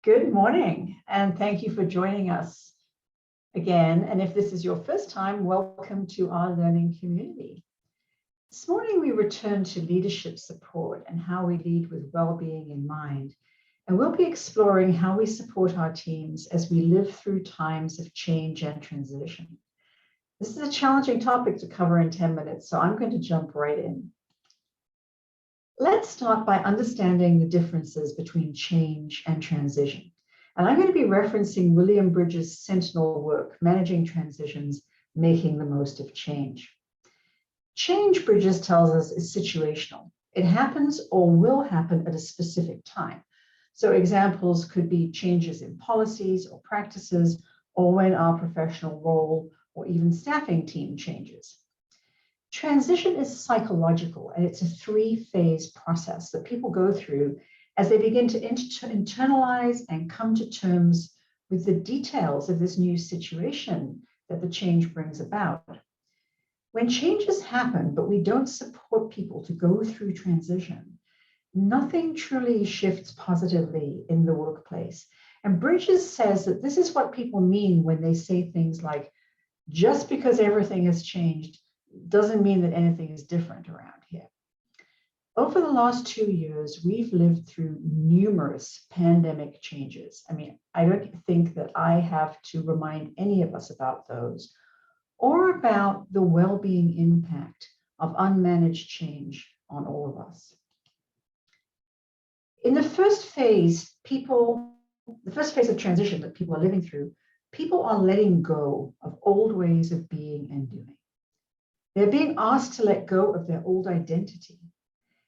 Good morning, and thank you for joining us again. And if this is your first time, welcome to our learning community. This morning, we return to leadership support and how we lead with well-being in mind. And we'll be exploring how we support our teams as we live through times of change and transition. This is a challenging topic to cover in 10 minutes, so I'm going to jump right in. Let's start by understanding the differences between change and transition. And I'm going to be referencing William Bridges' seminal work, Managing Transitions, Making the Most of Change. Change, Bridges tells us, is situational. It happens or will happen at a specific time. So examples could be changes in policies or practices, or when our professional role or even staffing team changes. Transition is psychological, and it's a three-phase process that people go through as they begin to internalize and come to terms with the details of this new situation that the change brings about. When changes happen, but we don't support people to go through transition, nothing truly shifts positively in the workplace. And Bridges says that this is what people mean when they say things like, just because everything has changed doesn't mean that anything is different around here. Over the last 2 years, we've lived through numerous pandemic changes. I mean, I don't think that I have to remind any of us about those or about the well-being impact of unmanaged change on all of us. In the first phase of transition that people are living through, people are letting go of old ways of being and doing. They're being asked to let go of their old identity.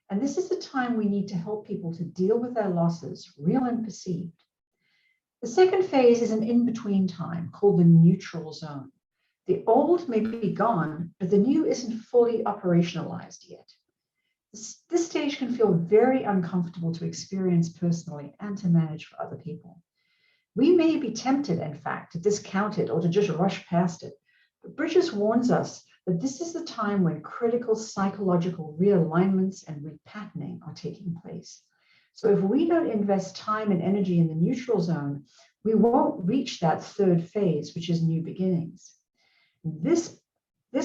And this is the time we need to help people to deal with their losses, real and perceived. The second phase is an in-between time called the neutral zone. The old may be gone, but the new isn't fully operationalized yet. This stage can feel very uncomfortable to experience personally and to manage for other people. We may be tempted, in fact, to discount it or to just rush past it. But Bridges warns us that this is the time when critical psychological realignments and repatterning are taking place. So if we don't invest time and energy in the neutral zone, we won't reach that third phase, which is new beginnings. This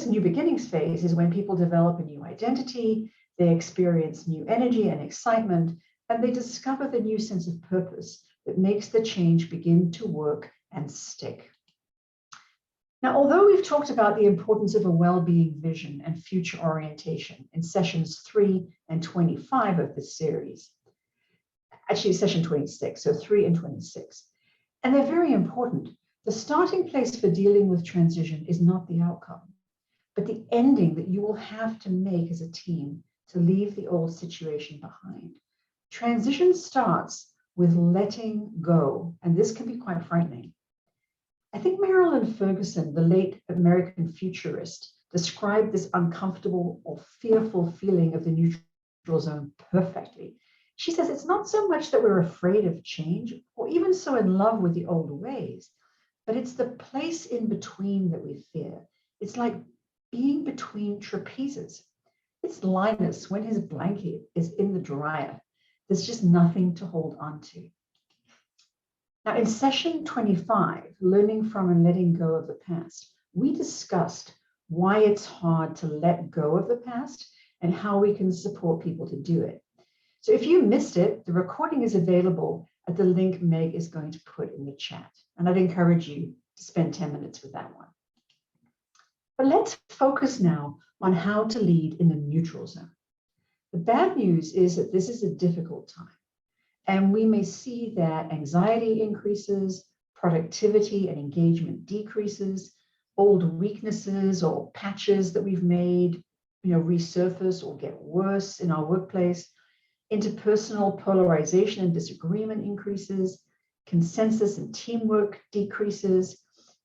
new beginnings phase is when people develop a new identity, they experience new energy and excitement, and they discover the new sense of purpose that makes the change begin to work and stick. Now, although we've talked about the importance of a well-being vision and future orientation in sessions 3 and 25 of this series, actually session 26, so 3 and 26, and they're very important, the starting place for dealing with transition is not the outcome, but the ending that you will have to make as a team to leave the old situation behind. Transition starts with letting go, and this can be quite frightening. I think Marilyn Ferguson, the late American futurist, described this uncomfortable or fearful feeling of the neutral zone perfectly. She says it's not so much that we're afraid of change or even so in love with the old ways, but it's the place in between that we fear. It's like being between trapezes. It's Linus when his blanket is in the dryer. There's just nothing to hold on to. Now, in session 25, Learning from and Letting Go of the Past, we discussed why it's hard to let go of the past and how we can support people to do it. So if you missed it, the recording is available at the link Meg is going to put in the chat. And I'd encourage you to spend 10 minutes with that one. But let's focus now on how to lead in the neutral zone. The bad news is that this is a difficult time. And we may see that anxiety increases, productivity and engagement decreases, old weaknesses or patches that we've made, resurface or get worse in our workplace. Interpersonal polarization and disagreement increases, consensus and teamwork decreases,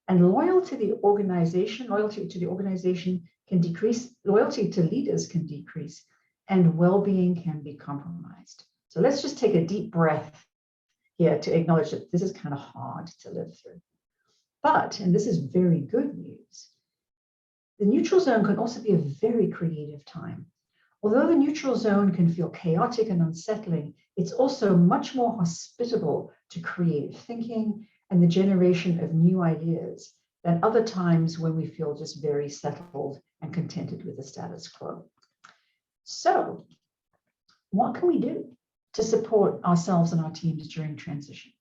and loyalty to the organization can decrease, loyalty to leaders can decrease, and well-being can be compromised. So let's just take a deep breath here to acknowledge that this is kind of hard to live through. But, and this is very good news, the neutral zone can also be a very creative time. Although the neutral zone can feel chaotic and unsettling, it's also much more hospitable to creative thinking and the generation of new ideas than other times when we feel just very settled and contented with the status quo. So, what can we do to support ourselves and our teams during transition?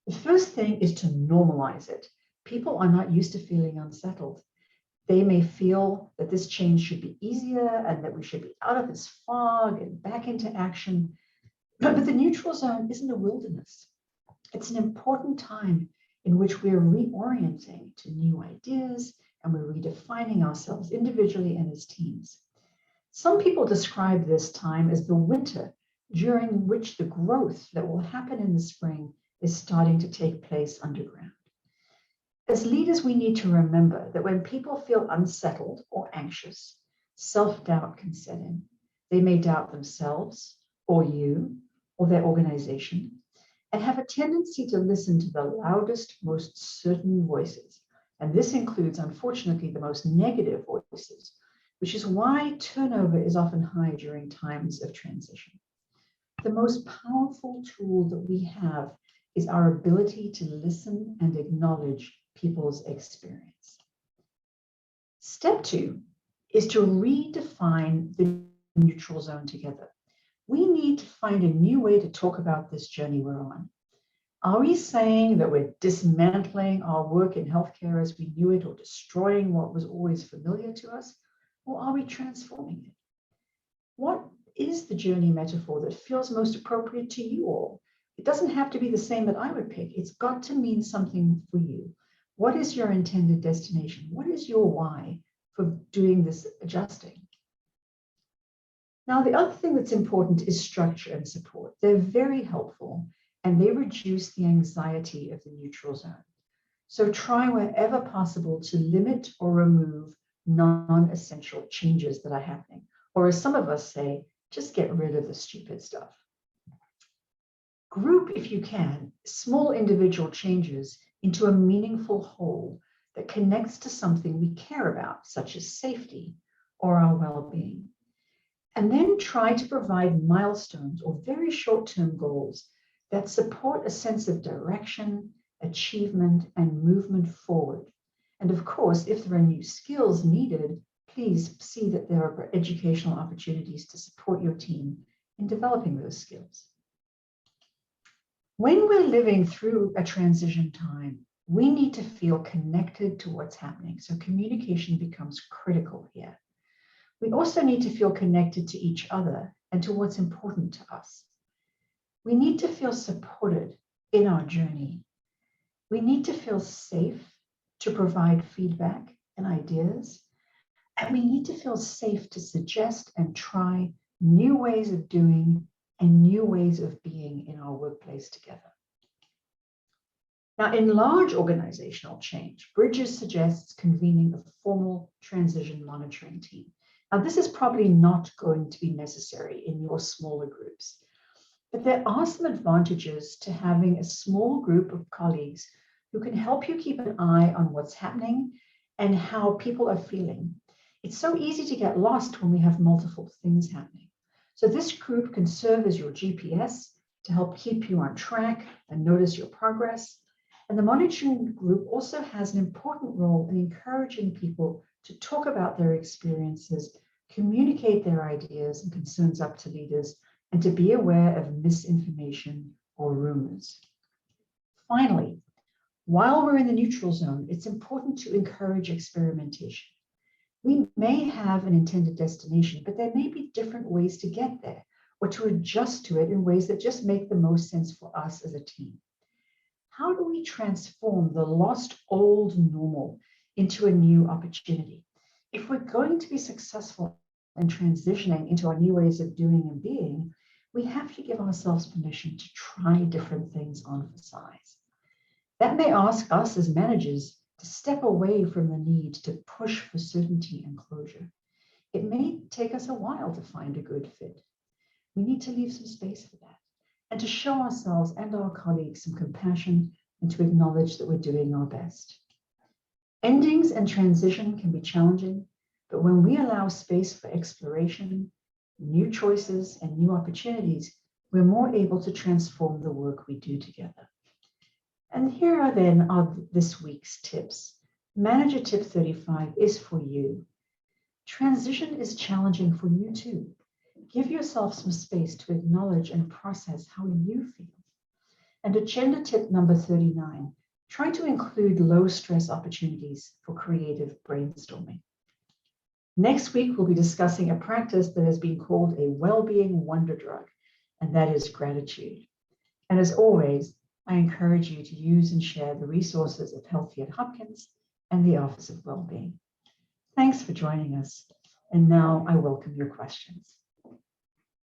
The first thing is to normalize it. People are not used to feeling unsettled. They may feel that this change should be easier and that we should be out of this fog and back into action. But the neutral zone isn't a wilderness. It's an important time in which we're reorienting to new ideas and we're redefining ourselves individually and as teams. Some people describe this time as the winter, during which the growth that will happen in the spring is starting to take place underground. As leaders, we need to remember that when people feel unsettled or anxious, self-doubt can set in. They may doubt themselves or you or their organization and have a tendency to listen to the loudest, most certain voices. And this includes, unfortunately, the most negative voices, which is why turnover is often high during times of transition. The most powerful tool that we have is our ability to listen and acknowledge people's experience. Step 2 is to redefine the neutral zone together. We need to find a new way to talk about this journey we're on. Are we saying that we're dismantling our work in healthcare as we knew it or destroying what was always familiar to us? Or are we transforming it? What is the journey metaphor that feels most appropriate to you all? It doesn't have to be the same that I would pick. It's got to mean something for you. What is your intended destination? What is your why for doing this adjusting? Now, the other thing that's important is structure and support. They're very helpful and they reduce the anxiety of the neutral zone. So try wherever possible to limit or remove non-essential changes that are happening. Or as some of us say, just get rid of the stupid stuff. Group, if you can, small individual changes into a meaningful whole that connects to something we care about, such as safety or our well-being. And then try to provide milestones or very short-term goals that support a sense of direction, achievement, and movement forward. And of course, if there are new skills needed, please see that there are educational opportunities to support your team in developing those skills. When we're living through a transition time, we need to feel connected to what's happening. So communication becomes critical here. We also need to feel connected to each other and to what's important to us. We need to feel supported in our journey. We need to feel safe to provide feedback and ideas. And we need to feel safe to suggest and try new ways of doing and new ways of being in our workplace together. Now, in large organizational change, Bridges suggests convening a formal transition monitoring team. Now, this is probably not going to be necessary in your smaller groups, but there are some advantages to having a small group of colleagues who can help you keep an eye on what's happening and how people are feeling. It's so easy to get lost when we have multiple things happening. So this group can serve as your GPS to help keep you on track and notice your progress. And the monitoring group also has an important role in encouraging people to talk about their experiences, communicate their ideas and concerns up to leaders, and to be aware of misinformation or rumors. Finally, while we're in the neutral zone, it's important to encourage experimentation. We may have an intended destination, but there may be different ways to get there or to adjust to it in ways that just make the most sense for us as a team. How do we transform the lost old normal into a new opportunity? If we're going to be successful in transitioning into our new ways of doing and being, we have to give ourselves permission to try different things on for size. That may ask us as managers to step away from the need to push for certainty and closure. It may take us a while to find a good fit. We need to leave some space for that and to show ourselves and our colleagues some compassion and to acknowledge that we're doing our best. Endings and transition can be challenging, but when we allow space for exploration, new choices, and new opportunities, we're more able to transform the work we do together. And here are then this week's tips. Manager tip 35 is for you. Transition is challenging for you too. Give yourself some space to acknowledge and process how you feel. And agenda tip number 39, try to include low stress opportunities for creative brainstorming. Next week, we'll be discussing a practice that has been called a well-being wonder drug, and that is gratitude. And as always, I encourage you to use and share the resources of Healthy at Hopkins and the Office of Wellbeing. Thanks for joining us. And now I welcome your questions.